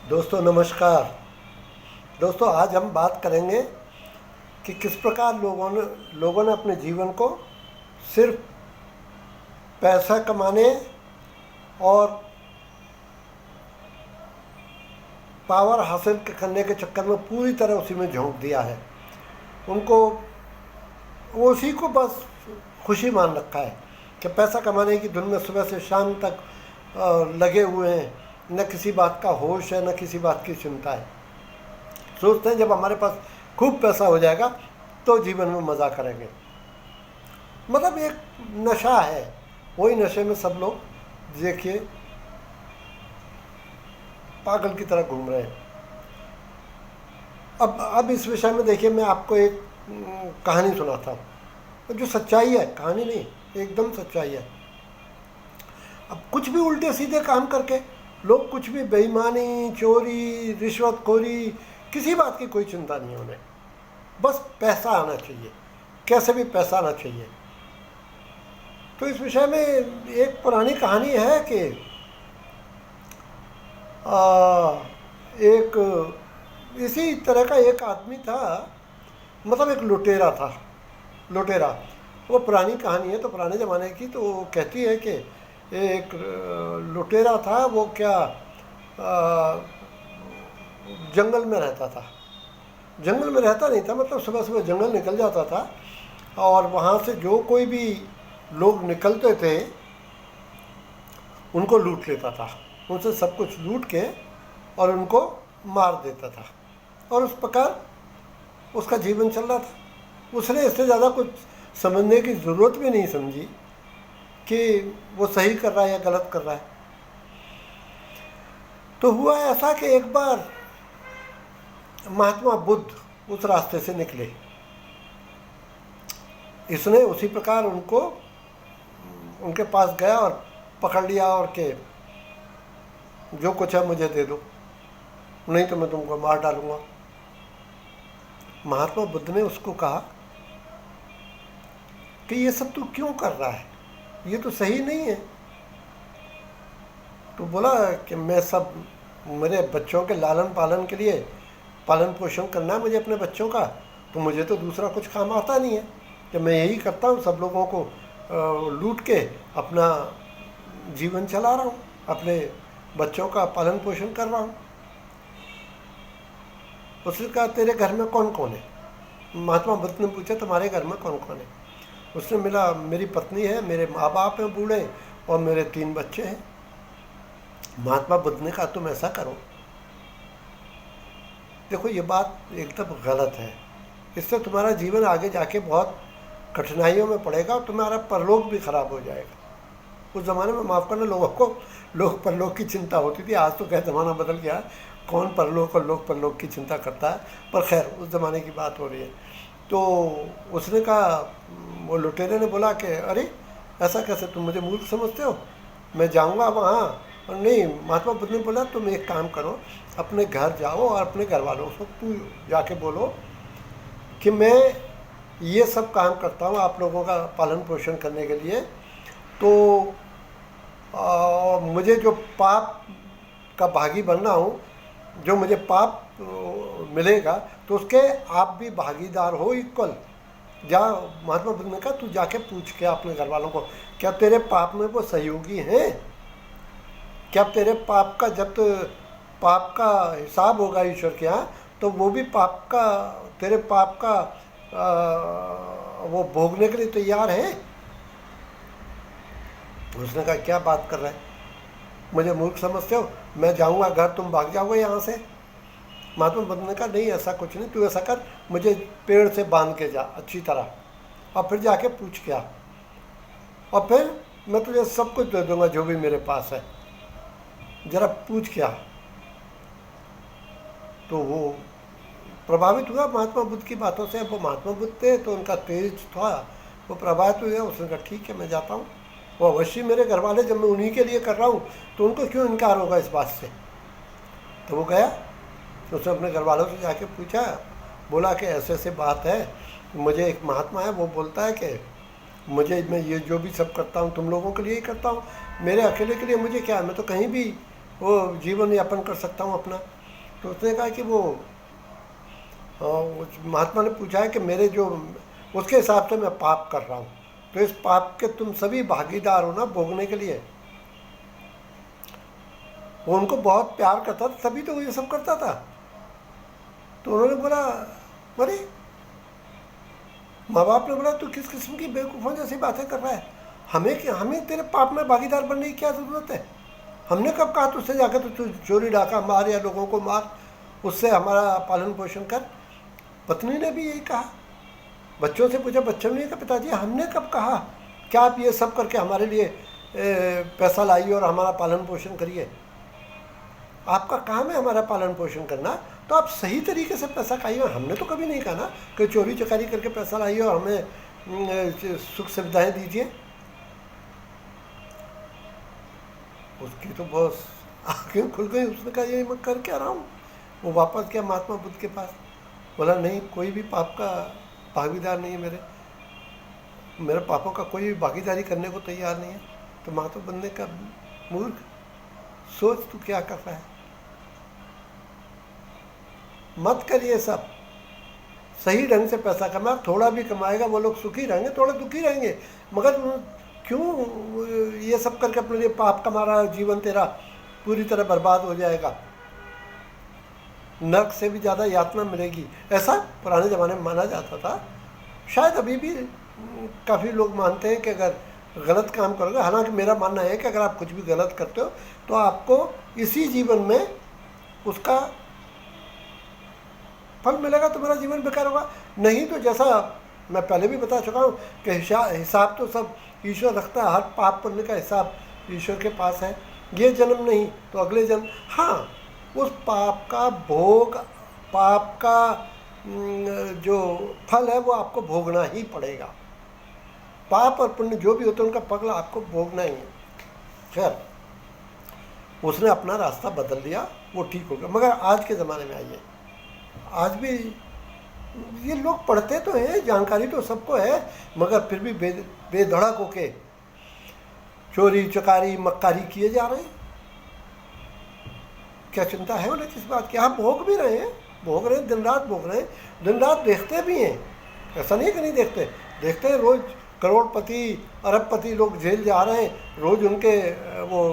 दोस्तों नमस्कार। दोस्तों आज हम बात करेंगे कि किस प्रकार लोगों ने अपने जीवन को सिर्फ पैसा कमाने और पावर हासिल करने के चक्कर में पूरी तरह उसी में झोंक दिया है। उनको वो उसी को बस खुशी मान रखा है कि पैसा कमाने की धुन में सुबह से शाम तक लगे हुए हैं। न किसी बात का होश है, न किसी बात की चिंता है। सोचते हैं जब हमारे पास खूब पैसा हो जाएगा तो जीवन में मज़ा करेंगे। मतलब एक नशा है, वही नशे में सब लोग देखिए पागल की तरह घूम रहे हैं। अब इस विषय में देखिए, मैं आपको एक कहानी सुनाता हूँ जो सच्चाई है, कहानी नहीं, एकदम सच्चाई है। अब कुछ भी उल्टे सीधे काम करके लोग कुछ भी बेईमानी, चोरी, रिश्वतखोरी, किसी बात की कोई चिंता नहीं उन्हें, बस पैसा आना चाहिए, कैसे भी पैसा आना चाहिए। तो इस विषय में एक पुरानी कहानी है कि एक इसी तरह का एक आदमी था, मतलब एक लुटेरा था। लुटेरा, वो पुरानी कहानी है तो पुराने ज़माने की, तो वो कहती है कि एक लुटेरा था। वो क्या जंगल में रहता था। जंगल में रहता नहीं था, मतलब सुबह सुबह जंगल निकल जाता था और वहाँ से जो कोई भी लोग निकलते थे उनको लूट लेता था, उनसे सब कुछ लूट के और उनको मार देता था। और उस प्रकार उसका जीवन चल रहा था। उसने इससे ज़्यादा कुछ समझने की ज़रूरत भी नहीं समझी कि वो सही कर रहा है या गलत कर रहा है। तो हुआ ऐसा कि एक बार महात्मा बुद्ध उस रास्ते से निकले। इसने उसी प्रकार उनके पास गया और पकड़ लिया और के जो कुछ है मुझे दे दो, नहीं तो मैं तुमको मार डालूंगा। महात्मा बुद्ध ने उसको कहा कि ये सब तू क्यों कर रहा है, ये तो सही नहीं है। तो बोला कि मैं सब मेरे बच्चों के लालन पालन के लिए, पालन पोषण करना है मुझे अपने बच्चों का, तो मुझे तो दूसरा कुछ काम आता नहीं है कि मैं यही करता हूँ, सब लोगों को लूट के अपना जीवन चला रहा हूँ, अपने बच्चों का पालन पोषण कर रहा हूँ। उसने कहा तेरे घर में कौन कौन है? महात्मा बुद्ध ने पूछा तुम्हारे घर में कौन कौन है? उसने मिला मेरी पत्नी है, मेरे माँ बाप हैं बूढ़े और मेरे 3 बच्चे हैं। महात्मा बुद्ध ने कहा तुम ऐसा करो, देखो ये बात एकदम गलत है, इससे तुम्हारा जीवन आगे जाके बहुत कठिनाइयों में पड़ेगा और तुम्हारा परलोक भी खराब हो जाएगा। उस ज़माने में माफ़ करना लोग परलोक की चिंता होती थी। आज तो क्या ज़माना बदल गया, कौन परलोक और लोग परलोक की चिंता करता है, पर खैर उस ज़माने की बात हो रही है। तो उसने कहा, वो लुटेरे ने बोला कि अरे ऐसा कैसे, तुम मुझे मूर्ख समझते हो, मैं जाऊंगा वहाँ। और नहीं, महात्मा बुद्ध ने बोला तुम एक काम करो, अपने घर जाओ और अपने घर वालों को तू जाके बोलो कि मैं ये सब काम करता हूँ आप लोगों का पालन पोषण करने के लिए, तो मुझे जो पाप का भागी बनना हूँ, जो मुझे पाप मिलेगा तो उसके आप भी भागीदार हो इक्वल। जा, महात्मा बुद्ध ने कहा तू जाके पूछ के अपने घर वालों को, क्या तेरे पाप में वो सहयोगी हैं? क्या तेरे पाप का, जब तो पाप का हिसाब होगा ईश्वर के यहाँ, तो वो भी पाप का, तेरे पाप का वो भोगने के लिए तैयार है? उसने कहा क्या बात कर रहे हैं, मुझे मूर्ख समझते हो, मैं जाऊंगा घर, तुम भाग जाओगे यहाँ से? महात्मा बुद्ध ने कहा नहीं ऐसा कुछ नहीं, तू ऐसा कर, मुझे पेड़ से बांध के जा अच्छी तरह और फिर जाके पूछ के आ, और फिर मैं तुझे सब कुछ दे दूंगा जो भी मेरे पास है, जरा पूछ के आ। तो वो प्रभावित हुआ महात्मा बुद्ध की बातों से। वो महात्मा बुद्ध थे तो उनका तेज था, वो प्रभावित हुआ। उसने कहा ठीक है मैं जाता हूँ, वो अवश्य मेरे घर वाले, जब मैं उन्हीं के लिए कर रहा हूँ तो उनको क्यों इनकार होगा इस बात से। तो वो गया, तो उसने अपने घर वालों से जाके पूछा, बोला कि ऐसे ऐसे बात है, मुझे एक महात्मा है वो बोलता है कि मैं ये जो भी सब करता हूँ तुम लोगों के लिए ही करता हूँ, मेरे अकेले के लिए मुझे क्या है, मैं तो कहीं भी वो जीवन यापन कर सकता हूँ अपना। तो उसने कहा कि वो उस महात्मा ने पूछा है कि मेरे जो उसके हिसाब से मैं पाप कर रहा हूँ, तो इस पाप के तुम सभी भागीदार हो ना भोगने के लिए। वो उनको बहुत प्यार करता था तभी तो वो ये सब करता था। तो उन्होंने बोला अरे, माँ बाप ने बोला तू किस किस्म की बेवकूफ़ों जैसी बातें कर रहा है, हमें तेरे पाप में भागीदार बनने की क्या ज़रूरत है। हमने कब कहा तुझसे जाकर तो चोरी डाका मार या लोगों को मार, उससे हमारा पालन पोषण कर। पत्नी ने भी यही कहा। बच्चों से पूछा, बच्चों ने कहा पिताजी हमने कब कहा क्या आप ये सब करके हमारे लिए पैसा लाइए और हमारा पालन पोषण करिए। आपका काम है हमारा पालन पोषण करना, तो आप सही तरीके से पैसा खाइए। हमने तो कभी नहीं कहा ना कि चोरी चकारी करके पैसा लाइए और हमें सुख सुविधाएं दीजिए। उसकी तो बहुत आँखें खुल गई। उसने कहा ये मैं कर क्या रहा हूँ। वो वापस गया महात्मा बुद्ध के पास, बोला नहीं कोई भी पाप का भागीदार नहीं है, मेरे पापों का कोई भी भागीदारी करने को तैयार नहीं है। तो महात्मा बुद्ध ने कहा मूर्ख, सोच तू क्या कर रहा है, मत कर ये सब, सही ढंग से पैसा कमा। थोड़ा भी कमाएगा वो लोग सुखी रहेंगे, थोड़ा दुखी रहेंगे, मगर क्यों ये सब करके अपने लिए पाप कमा रहा है। जीवन तेरा पूरी तरह बर्बाद हो जाएगा, नरक से भी ज़्यादा यातना मिलेगी। ऐसा पुराने ज़माने में माना जाता था। शायद अभी भी काफ़ी लोग मानते हैं कि अगर गलत काम करोगे, हालांकि मेरा मानना है कि अगर आप कुछ भी गलत करते हो तो आपको इसी जीवन में उसका फल मिलेगा, तुम्हारा जीवन बेकार होगा। नहीं तो जैसा मैं पहले भी बता चुका हूँ कि हिसाब तो सब ईश्वर रखता है, हर पाप पुण्य का हिसाब ईश्वर के पास है। ये जन्म नहीं तो अगले जन्म, हाँ उस पाप का भोग, पाप का जो फल है वो आपको भोगना ही पड़ेगा। पाप और पुण्य जो भी होते हैं उनका फल आपको भोगना ही है। खैर उसने अपना रास्ता बदल लिया, वो ठीक हो गया। मगर आज के ज़माने में आइए, आज भी ये लोग पढ़ते तो हैं, जानकारी तो सबको है, मगर फिर भी बेधड़क होके चोरी चकारी मक्कारी किए जा रहे हैं। क्या चिंता है उन्हें किस बात की। आप भोग भी रहे हैं, भोग रहे हैं, दिन रात भोग रहे हैं, दिन रात देखते भी हैं। ऐसा नहीं कि नहीं देखते, देखते हैं। रोज़ करोड़पति अरबपति लोग जेल जा रहे हैं, रोज़ उनके वो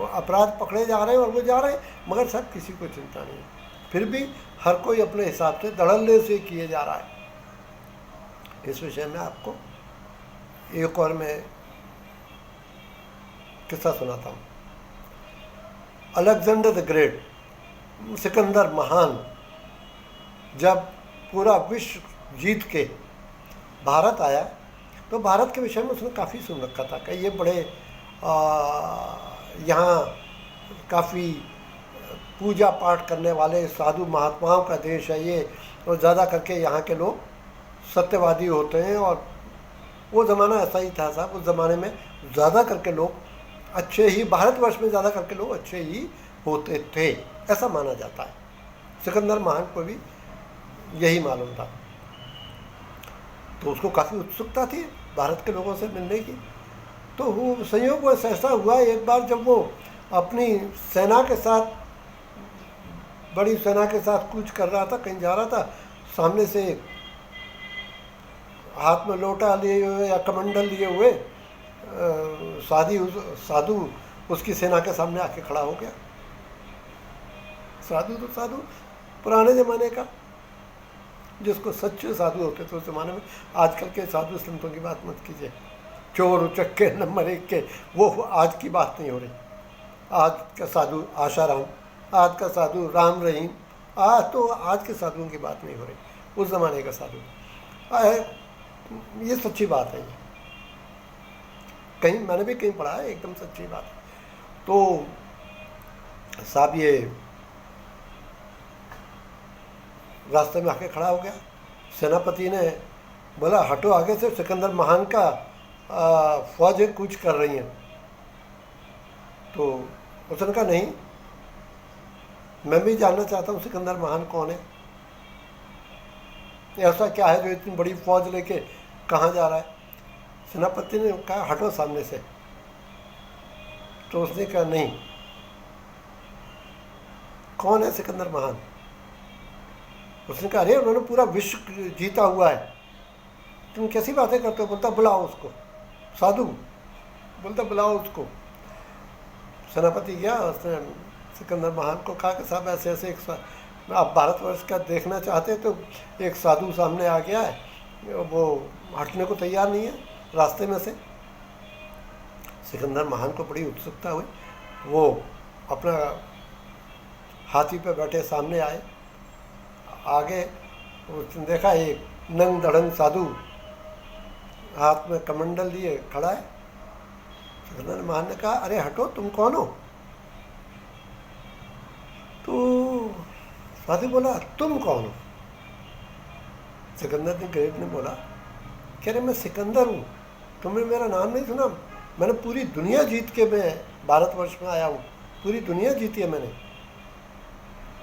अपराध पकड़े जा रहे हैं और वो जा रहे हैं, मगर सब किसी को चिंता नहीं है। फिर भी हर कोई अपने हिसाब से धड़ल्ले से किए जा रहा है। इस विषय में आपको एक और मैं किस्सा सुनाता हूँ। अलेक्जेंडर द ग्रेट, सिकंदर महान, जब पूरा विश्व जीत के भारत आया तो भारत के विषय में उसने काफ़ी सुन रखा था कि ये बड़े यहाँ काफ़ी पूजा पाठ करने वाले साधु महात्माओं का देश है ये, और ज़्यादा करके यहाँ के लोग सत्यवादी होते हैं। और वो ज़माना ऐसा ही था साहब, उस ज़माने में ज़्यादा करके लोग अच्छे ही, भारतवर्ष में ज़्यादा करके लोग अच्छे ही होते थे, ऐसा माना जाता है। सिकंदर महान को भी यही मालूम था, तो उसको काफ़ी उत्सुकता थी भारत के लोगों से मिलने की। तो वो संयोग वैसा ऐसा हुआ एक बार जब वो अपनी सेना के साथ, बड़ी सेना के साथ कूच कर रहा था, कहीं जा रहा था, सामने से हाथ में लोटा लिए हुए या कमंडल लिए हुए साधु उसकी सेना के सामने आके खड़ा हो गया। साधु तो साधु पुराने ज़माने का, जिसको सच्चे साधु होते थे उस ज़माने में। आजकल के साधु संतों की बात मत कीजिए, चोर उचक्के नंबर 1 के, वो आज की बात नहीं हो रही। आज का साधु आशाराम, आज का साधु राम रहीम, आज के साधुओं की बात नहीं हो रही, उस ज़माने का साधु। ये सच्ची बात है, ये कहीं मैंने भी कहीं पढ़ा है, एकदम सच्ची बात है। तो साहब ये रास्ते में आके खड़ा हो गया। सेनापति ने बोला हटो आगे से, सिकंदर महान का फौजें कूच कर रही हैं। तो उसने कहा नहीं, मैं भी जानना चाहता हूँ सिकंदर महान कौन है, ऐसा क्या है जो इतनी बड़ी फौज लेके कहाँ जा रहा है। सेनापति ने कहा हटो सामने से। तो उसने कहा नहीं, कौन है सिकंदर महान? उसने कहा अरे उन्होंने पूरा विश्व जीता हुआ है, तुम कैसी बातें करते हो? बोलता बुलाओ उसको। साधु बोलता बुलाओ उसको। सेनापति गया, उसने सिकंदर महान को कहा कि साहब ऐसे ऐसे आप भारतवर्ष का देखना चाहते तो एक साधु सामने आ गया है, वो हटने को तैयार नहीं है रास्ते में से। सिकंदर महान को बड़ी उत्सुकता हुई, वो अपना हाथी पे बैठे सामने आए। आगे उसने देखा एक नंग धड़ंग साधु हाथ में कमंडल लिए खड़ा है। सिकंदर महान ने कहा अरे हटो, तुम कौन हो? तो साधु बोला तुम कौन हो? सिकंदर ने ग्रेट ने बोला कह रहे मैं सिकंदर हूँ, तुमने मेरा नाम नहीं सुना? मैंने पूरी दुनिया जीत के मैं भारतवर्ष में आया हूँ, पूरी दुनिया जीती है मैंने।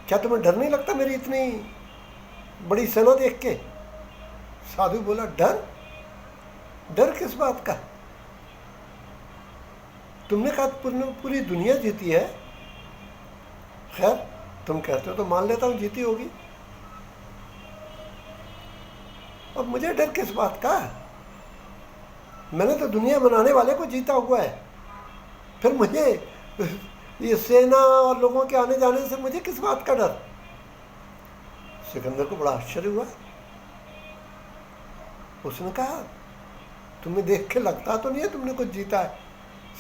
क्या तुम्हें डर नहीं लगता मेरी इतनी बड़ी सेना देख के? साधु बोला डर? डर किस बात का? तुमने कहा पूरी दुनिया जीती है। खैर तुम कहते हो तो मान लेता हूँ जीती होगी, अब मुझे डर किस बात का? मैंने तो दुनिया बनाने वाले को जीता हुआ है, फिर मुझे ये सेना और लोगों के आने जाने से मुझे किस बात का डर? सिकंदर को बड़ा आश्चर्य हुआ। उसने कहा तुम्हें देख के लगता तो नहीं है तुमने कुछ जीता है,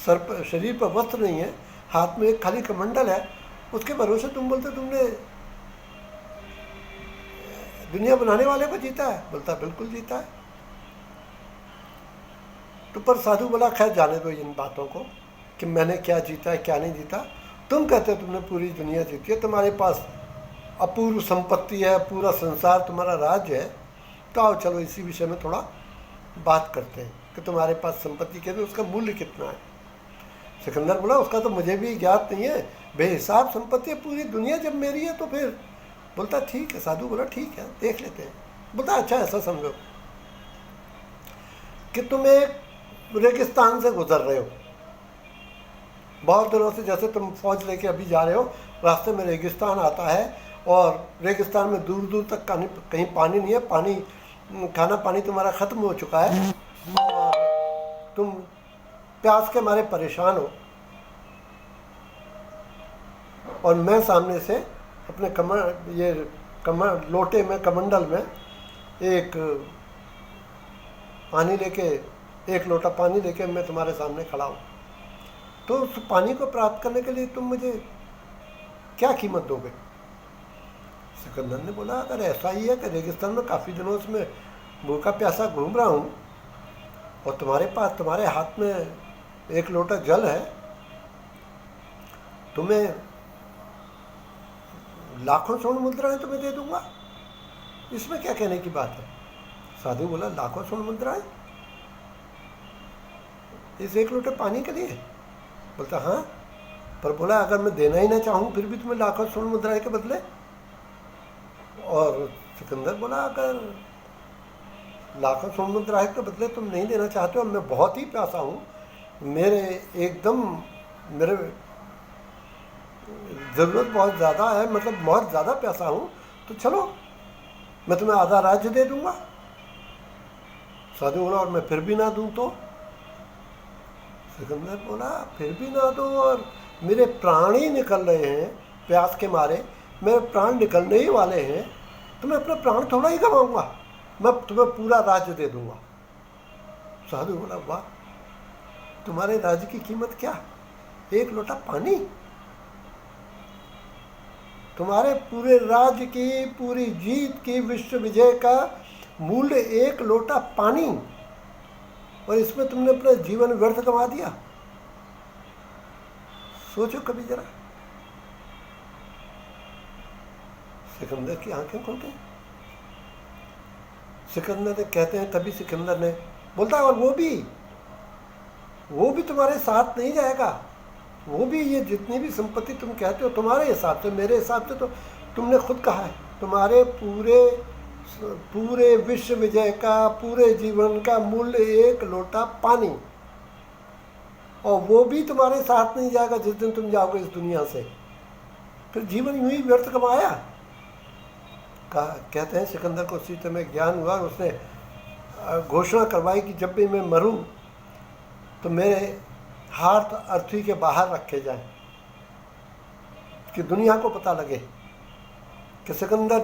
सर पर शरीर पर वस्त्र नहीं है, हाथ में एक खाली कमंडल है, उसके भरोसे तुम बोलते तुमने दुनिया बनाने वाले को जीता है? बोलता बिल्कुल जीता है। तो पर साधु बोला खैर जाने दो इन बातों को कि मैंने क्या जीता है क्या नहीं जीता। तुम कहते हो तुमने पूरी दुनिया जीती है, तुम्हारे पास अपूर्व संपत्ति है, पूरा संसार तुम्हारा राज्य है, तो आओ चलो इसी विषय में थोड़ा बात करते हैं कि तुम्हारे पास संपत्ति के लिए उसका मूल्य कितना है। सिकंदर बोला उसका तो मुझे भी ज्ञात नहीं है, बेहिसाब संपत्ति है पूरी दुनिया जब मेरी है तो फिर। बोलता ठीक है। साधु बोला ठीक है देख लेते हैं। बोलता अच्छा ऐसा समझो कि तुम एक रेगिस्तान से गुजर रहे हो, बहुत दिनों से, जैसे तुम फौज लेके अभी जा रहे हो, रास्ते में रेगिस्तान आता है और रेगिस्तान में दूर दूर तक कहीं पानी नहीं है, पानी खाना पानी तुम्हारा ख़त्म हो चुका है और तुम प्यास के मारे परेशान हो, और मैं सामने से अपने लोटे में कमंडल में एक पानी लेके, एक लोटा पानी लेके मैं तुम्हारे सामने खड़ा हूँ, तो उस पानी को प्राप्त करने के लिए तुम मुझे क्या कीमत दोगे? सिकंदर ने बोला अगर ऐसा ही है कि रेगिस्तान में काफ़ी दिनों से मैं भूखा प्यासा घूम रहा हूँ और तुम्हारे हाथ में एक लोटा जल है, तुम्हें लाखों स्वर्ण मुद्राएं तुम्हें दे दूंगा, इसमें क्या कहने की बात है? साधु बोला लाखों स्वर्ण मुद्राएं इस एक लोटे पानी के लिए? बोलता हाँ, पर बोला अगर मैं देना ही ना चाहूँ फिर भी तुम्हें लाखों स्वर्ण मुद्राएं के बदले? और सिकंदर बोला अगर लाखों स्वर्ण मुद्राएं के बदले तुम नहीं देना चाहते हो, मैं बहुत ही प्यासा हूँ, मेरे ज़रूरत बहुत ज़्यादा है, मतलब बहुत ज़्यादा प्यासा हूँ, तो चलो मैं तुम्हें आधा राज्य दे दूंगा। साधु बोला और मैं फिर भी ना दूं तो? सिकंदर बोला फिर भी ना दो और मेरे प्राण ही निकल रहे हैं प्यास के मारे, मेरे प्राण निकलने ही वाले हैं, तो मैं अपने प्राण थोड़ा ही गंवाऊंगा, मैं तुम्हें पूरा राज्य दे दूंगा। साधु बोला वाह, तुम्हारे राज्य की कीमत क्या? एक लोटा पानी? तुम्हारे पूरे राज्य की, पूरी जीत की, विश्व विजय का मूल्य एक लोटा पानी, और इसमें तुमने अपना जीवन व्यर्थ गंवा दिया। सोचो कभी जरा। सिकंदर की आंखें खुल गई। सिकंदर ने कहते हैं तभी सिकंदर ने बोलता और वो भी तुम्हारे साथ नहीं जाएगा, वो भी ये जितनी भी संपत्ति तुम कहते हो तुम्हारे हिसाब से, मेरे हिसाब से तो तुमने खुद कहा है तुम्हारे पूरे विश्व विजय का, पूरे जीवन का मूल्य एक लोटा पानी, और वो भी तुम्हारे साथ नहीं जाएगा जिस दिन तुम जाओगे इस दुनिया से। फिर जीवन यूं ही व्यर्थ कमाया। कहते हैं सिकंदर को उसी समय ज्ञान हुआ और उसने घोषणा करवाई कि जब भी मैं मरूं तो मेरे हाथ अर्थी के बाहर रखे जाएं, कि दुनिया को पता लगे कि सिकंदर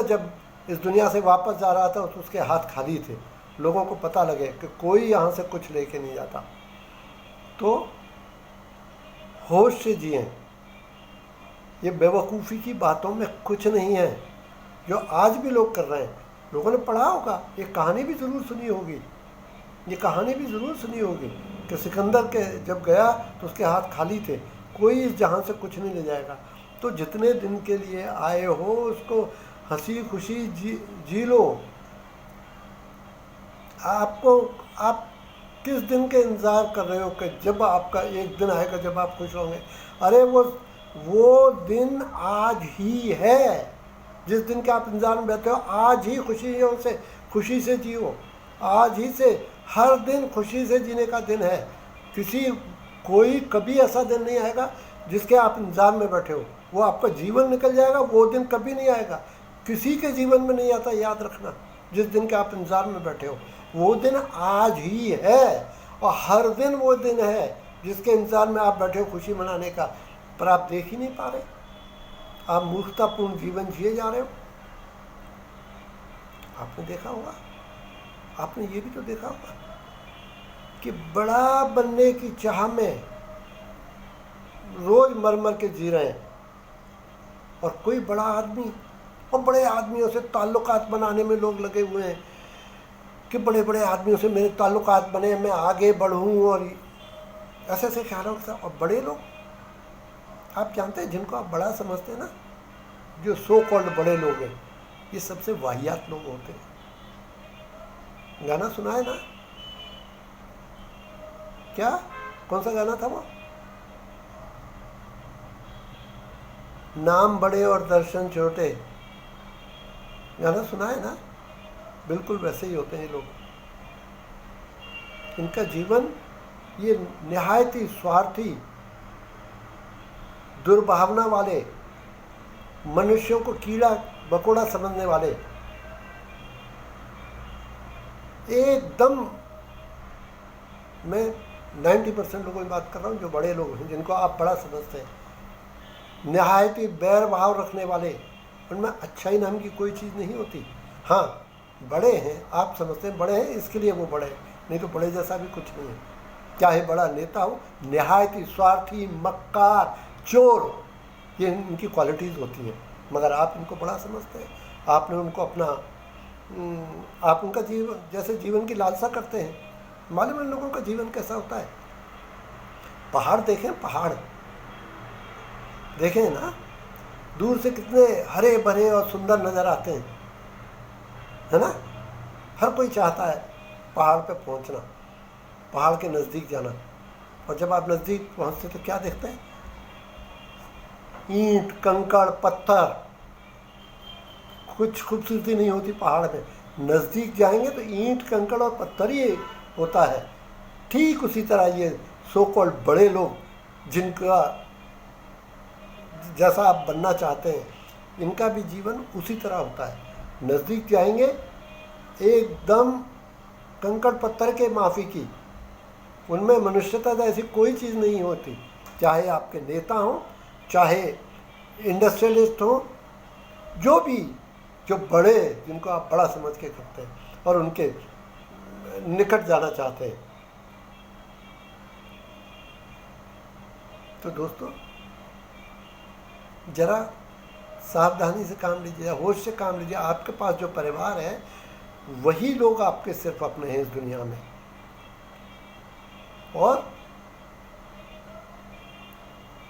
जब इस दुनिया से वापस जा रहा था तो उसके हाथ खाली थे, लोगों को पता लगे कि कोई यहाँ से कुछ लेके नहीं जाता। तो होश से जिए, ये बेवकूफ़ी की बातों में कुछ नहीं है जो आज भी लोग कर रहे हैं। लोगों ने पढ़ा होगा, ये कहानी भी ज़रूर सुनी होगी, कि सिकंदर के जब गया तो उसके हाथ खाली थे, कोई इस जहां से कुछ नहीं ले जाएगा। तो जितने दिन के लिए आए हो उसको हंसी खुशी जी लो। आप किस दिन के इंतज़ार कर रहे हो कि जब आपका एक दिन आएगा जब आप खुश होंगे? अरे वो दिन आज ही है। जिस दिन के आप इंतज़ार में बैठे हो, आज ही खुशी से जियो। आज ही से हर दिन खुशी से जीने का दिन है। कोई कभी ऐसा दिन नहीं आएगा जिसके आप इंतज़ार में बैठे हो, वो आपका जीवन निकल जाएगा, वो दिन कभी नहीं आएगा। किसी के जीवन में नहीं आता, याद रखना। जिस दिन के आप इंतज़ार में बैठे हो वो दिन आज ही है, और हर दिन वो दिन है जिसके इंतज़ार में आप बैठे हो खुशी मनाने का, पर आप देख ही नहीं पा रहे। आप मूर्खतापूर्ण जीवन जिए जा रहे हो। आपने देखा होगा, आपने ये भी तो देखा होगा कि बड़ा बनने की चाह में रोज मर मर के जी रहे हैं, और कोई बड़ा आदमी और बड़े आदमियों से ताल्लुकात बनाने में लोग लगे हुए हैं कि बड़े बड़े आदमियों से मेरे ताल्लुकात बने, मैं आगे बढ़ूं, और ऐसे ऐसे ख्यालों के साथ। और बड़े लोग, आप जानते हैं जिनको आप बड़ा समझते हैं ना, जो सो कॉल्ड बड़े लोग हैं, ये सबसे वाहियात लोग होते हैं। गाना सुना है ना, क्या कौन सा गाना था वो? नाम बड़े और दर्शन छोटे, गाना सुना है ना? बिल्कुल वैसे ही होते हैं ये लोग। इनका जीवन ये निहायत ही स्वार्थी, दुर्भावना वाले, मनुष्यों को कीड़ा मकोड़ा समझने वाले, एकदम, मैं 90% लोगों की बात कर रहा हूँ जो बड़े लोग हैं, जिनको आप बड़ा समझते हैं, निहायत ही बैर भाव रखने वाले, उनमें अच्छाई नाम की कोई चीज़ नहीं होती। हाँ, बड़े हैं, आप समझते हैं बड़े हैं इसके लिए वो बड़े हैं, नहीं तो बड़े जैसा भी कुछ नहीं है। चाहे बड़ा नेता हो, निहायत ही स्वार्थी, मक्कार, चोर, ये इनकी क्वालिटीज़ होती हैं, मगर आप इनको बड़ा समझते हैं। आपने उनको अपना, आप उनका जीवन, जैसे जीवन की लालसा करते हैं। मालूम है लोगों का जीवन कैसा होता है? पहाड़ देखें, पहाड़ देखें ना, दूर से कितने हरे भरे और सुंदर नज़र आते हैं, है ना? हर कोई चाहता है पहाड़ पे पहुंचना, पहाड़ के नज़दीक जाना, और जब आप नज़दीक पहुंचते तो क्या देखते हैं? ईंट, कंकड़, पत्थर, कुछ खूबसूरती नहीं होती पहाड़ में। नज़दीक जाएंगे तो ईंट, कंकड़ और पत्थर ही होता है। ठीक उसी तरह ये सो कॉल्ड बड़े लोग, जिनका जैसा आप बनना चाहते हैं, इनका भी जीवन उसी तरह होता है। नज़दीक जाएंगे एकदम कंकड़ पत्थर के माफ़ी की, उनमें मनुष्यता जैसी कोई चीज़ नहीं होती। चाहे आपके नेता हों, चाहे इंडस्ट्रियलिस्ट हों, जो भी, जो बड़े, जिनको आप बड़ा समझ के करते हैं और उनके निकट जाना चाहते हैं। तो दोस्तों, ज़रा सावधानी से काम लीजिए, होश से काम लीजिए। आपके पास जो परिवार है वही लोग आपके सिर्फ अपने हैं इस दुनिया में, और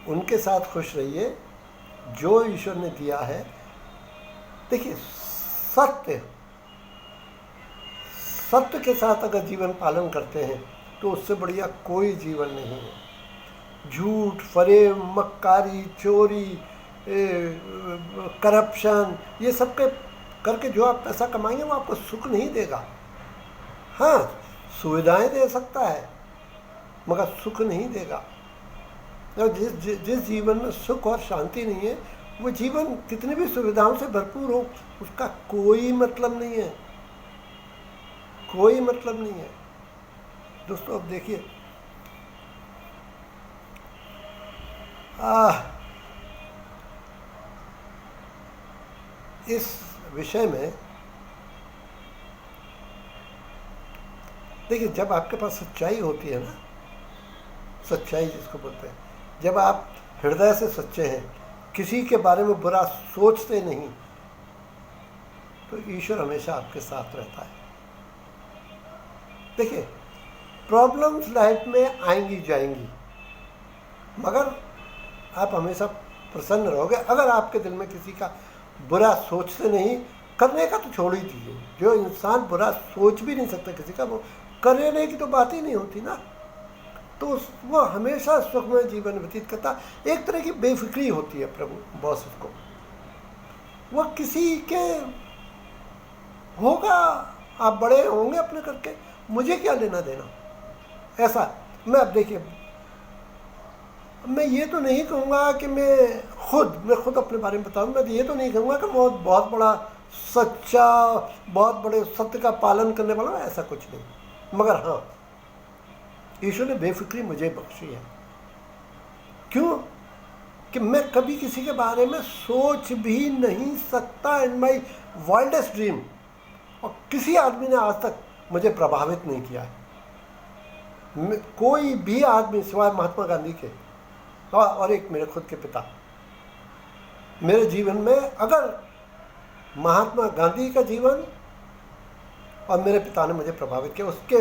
उनके साथ खुश रहिए जो ईश्वर ने दिया है। देखिए, सत्य के साथ अगर जीवन पालन करते हैं तो उससे बढ़िया कोई जीवन नहीं है। झूठ, फरेब, मक्कारी, चोरी, करप्शन, ये सब के करके जो आप पैसा कमाएंगे वो आपको सुख नहीं देगा। हाँ, सुविधाएं दे सकता है मगर सुख नहीं देगा। और जिस जीवन में सुख और शांति नहीं है, वो जीवन कितनी भी सुविधाओं से भरपूर हो, उसका कोई मतलब नहीं है, कोई मतलब नहीं है। दोस्तों अब देखिए, इस विषय में देखिए, जब आपके पास सच्चाई होती है ना, सच्चाई जिसको बोलते हैं, जब आप हृदय से सच्चे हैं, किसी के बारे में बुरा सोचते नहीं, तो ईश्वर हमेशा आपके साथ रहता है। देखिए, प्रॉब्लम्स लाइफ में आएंगी जाएंगी, मगर आप हमेशा प्रसन्न रहोगे अगर आपके दिल में किसी का बुरा सोचते नहीं। करने का तो छोड़ ही दीजिए, जो इंसान बुरा सोच भी नहीं सकता किसी का, वो करने की तो बात ही नहीं होती ना। तो वो हमेशा सुखमय जीवन व्यतीत करता। एक तरह की बेफिक्री होती है प्रभु बॉस को, वह किसी के होगा, आप बड़े होंगे अपने करके, मुझे क्या लेना देना, ऐसा। मैं अब देखिए, मैं ये तो नहीं कहूँगा कि मैं खुद अपने बारे में बताऊँ, मैं ये तो नहीं कहूँगा कि मैं बहुत बड़ा सच्चा, बहुत बड़े सत्य का पालन करने वाला, ऐसा कुछ नहीं। मगर हाँ, ईश्वर ने बेफिक्री मुझे बख्शी है। क्यों? कि मैं कभी किसी के बारे में सोच भी नहीं सकता इन माई वाइल्डेस्ट ड्रीम, और किसी आदमी ने आज तक मुझे प्रभावित नहीं किया है। कोई भी आदमी सिवाय महात्मा गांधी के और एक मेरे खुद के पिता, मेरे जीवन में अगर महात्मा गांधी का जीवन और मेरे पिता ने मुझे प्रभावित किया, उसके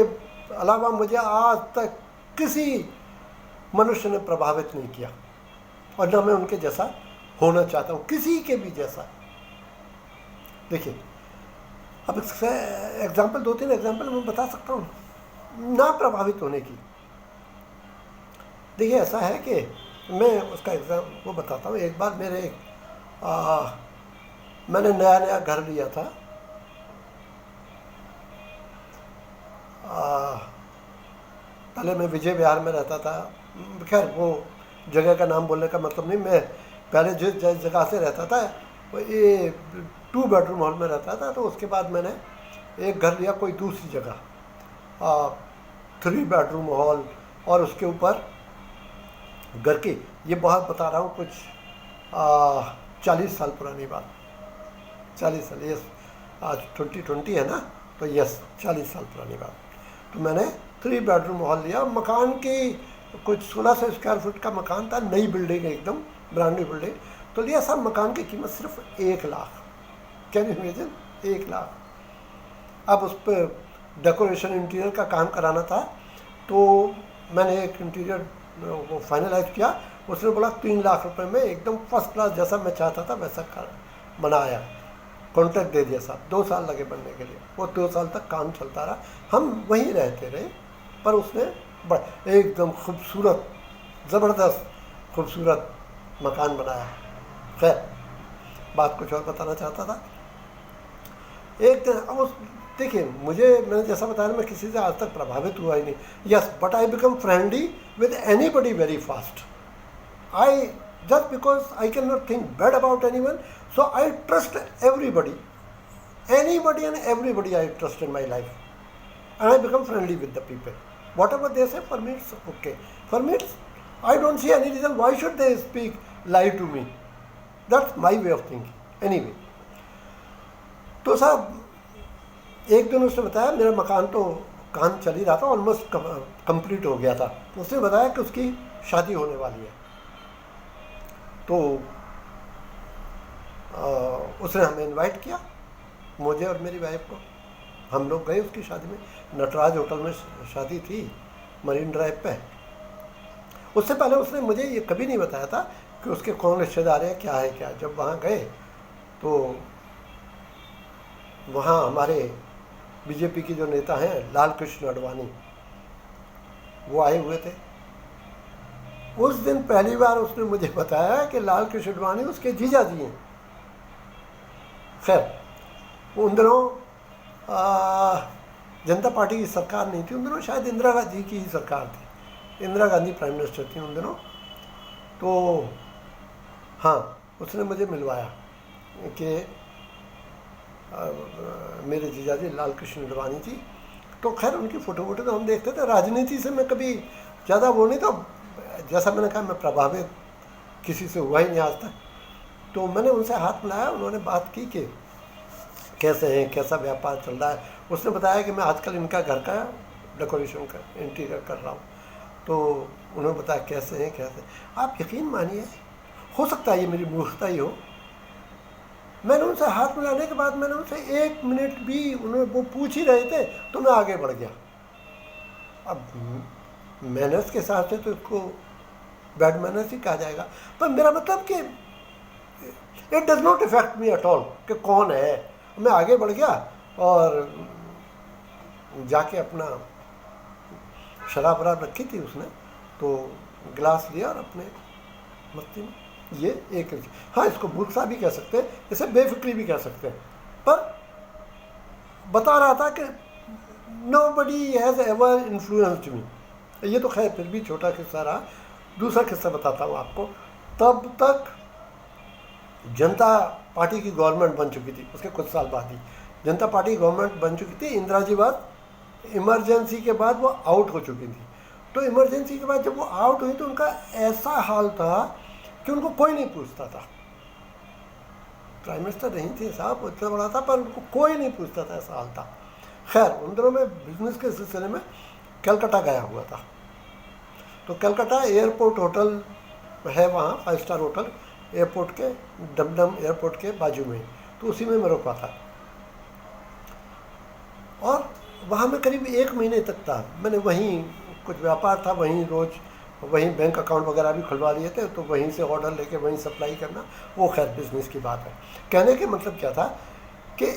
अलावा मुझे आज तक किसी मनुष्य ने प्रभावित नहीं किया, और ना मैं उनके जैसा होना चाहता हूँ, किसी के भी जैसा। देखिए, अब एग्जाम्पल, 2-3 एग्जाम्पल मैं बता सकता हूँ ना प्रभावित होने की। देखिए, ऐसा है कि मैं उसका एग्जाम वो बताता हूँ। एक बार मैंने नया घर लिया था, पहले मैं विजय विहार में रहता था। खैर, वो जगह का नाम बोलने का मतलब नहीं, मैं पहले जिस जगह से रहता था वो ये 2 बेडरूम हॉल में रहता था। तो उसके बाद मैंने एक घर लिया कोई दूसरी जगह, 3 बेडरूम हॉल, और उसके ऊपर घर की, ये बहुत बता रहा हूँ, कुछ 40 साल पुरानी बात, 40 साल, यस, आज 2020 है ना, तो यस 40 साल पुरानी बात। तो मैंने 3 बेडरूम हॉल लिया। मकान की कुछ 1600 स्क्वायर फुट का मकान था, नई बिल्डिंग है, एकदम ब्रांड न्यू बिल्डिंग। तो लिया सब, मकान की कीमत सिर्फ 1 lakh. Can you imagine, 1 lakh. अब उस पर डेकोरेशन इंटीरियर का काम कराना था, तो मैंने एक इंटीरियर वो फाइनलाइज किया। उसने बोला 3 लाख रुपए में एकदम फर्स्ट क्लास, जैसा मैं चाहता था वैसा बनाया, कॉन्ट्रैक्ट दे दिया साहब। 2 साल लगे बनने के लिए, वो 2 साल तक काम चलता रहा, हम वहीं रहते रहे। पर उसने एकदम खूबसूरत, ज़बरदस्त खूबसूरत मकान बनाया। खैर, बात कुछ और बताना चाहता था। एक दिन अब उस, देखिए, मैंने जैसा बताया, मैं किसी से आज तक प्रभावित हुआ ही नहीं। Yes, but I become friendly with anybody very fast. I just because I cannot think bad about anyone, so I trust everybody, anybody and everybody I trust in my life, and I become friendly with the people. Whatever they say, for me it's okay. For me, I don't see any reason why should they speak lie to me. That's my way of thinking. Anyway, तो साहब एक दिन उसने बताया, मेरा मकान तो काम चल ही रहा था, ऑलमोस्ट कंप्लीट हो गया था। उसने बताया कि उसकी शादी होने वाली है। तो उसने हमें इनवाइट किया, मुझे और मेरी वाइफ को। हम लोग गए उसकी शादी में। नटराज होटल में शादी थी, मरीन ड्राइव पे। उससे पहले उसने मुझे ये कभी नहीं बताया था कि उसके कौन रिश्तेदार हैं, क्या है क्या। जब वहाँ गए तो वहाँ हमारे बीजेपी के जो नेता हैं लाल कृष्ण आडवाणी, वो आए हुए थे। उस दिन पहली बार उसने मुझे बताया कि लाल कृष्ण आडवाणी उसके जीजा जी हैं। खैर, उन दिनों जनता पार्टी की सरकार नहीं थी, उन दिनों शायद इंदिरा गांधी की ही सरकार थी। इंदिरा गांधी प्राइम मिनिस्टर थी उन दिनों। तो हाँ, उसने मुझे मिलवाया कि मेरे जीजाजी लाल कृष्ण अडवाणी जी। तो खैर उनकी फ़ोटो वोटो तो हम देखते थे। राजनीति से मैं कभी ज़्यादा वो नहीं, तो जैसा मैंने कहा मैं प्रभावित किसी से हुआ ही नहीं आज तक। तो मैंने उनसे हाथ मिलाया, उन्होंने बात की कि कैसे हैं, कैसा व्यापार चल रहा है। उसने बताया कि मैं आजकल इनका घर का डेकोरेशन का इंटीरियर कर रहा हूँ। तो उन्होंने बताया कैसे हैं कैसे। आप यकीन मानिए, हो सकता है ये मेरी मूर्खता ही हो, मैंने उनसे हाथ मिलाने के बाद मैंने उनसे 1 मिनट भी, उन्होंने वो पूछ ही रहे थे तो मैं आगे बढ़ गया। अब मैनर्स के हिसाब से तो इसको बैड मैनर्स ही कहा जाएगा, पर मेरा मतलब कि it does not effect me at all कि कौन है। मैं आगे बढ़ गया और जाके अपना शराब वराब रखी थी उसने, तो गिलास लिया और अपने मस्ती में, ये एक, हाँ इसको मूर्खता भी कह सकते हैं, इसे बेफिक्री भी कह सकते हैं। पर बता रहा था कि nobody has ever influenced me. ये तो खैर फिर भी छोटा किस्सा रहा। दूसरा किस्सा बताता हूँ आपको। तब तक जनता पार्टी की गवर्नमेंट बन चुकी थी, उसके कुछ साल बाद ही जनता पार्टी गवर्नमेंट बन चुकी थी। इंदिरा जी बाद इमरजेंसी के बाद वो आउट हो चुकी थी। तो इमरजेंसी के बाद जब वो आउट हुई तो उनका ऐसा हाल था कि उनको कोई नहीं पूछता था। प्राइम मिनिस्टर नहीं थे साहब, इतना बड़ा था, पर उनको कोई नहीं पूछता था, ऐसा हाल था। खैर उन दिनों में बिजनेस के सिलसिले में कलकत्ता गया हुआ था। तो कलकत्ता एयरपोर्ट होटल है वहाँ, 5 स्टार होटल, एयरपोर्ट के डमडम एयरपोर्ट के बाजू में, तो उसी में मैं रुका था। और वहाँ मैं करीब 1 महीने तक था। मैंने वहीं कुछ व्यापार था, वहीं रोज़ वहीं बैंक अकाउंट वगैरह भी खुलवा लिए थे, तो वहीं से ऑर्डर लेके वहीं सप्लाई करना, वो खैर बिजनेस की बात है। कहने के मतलब क्या था कि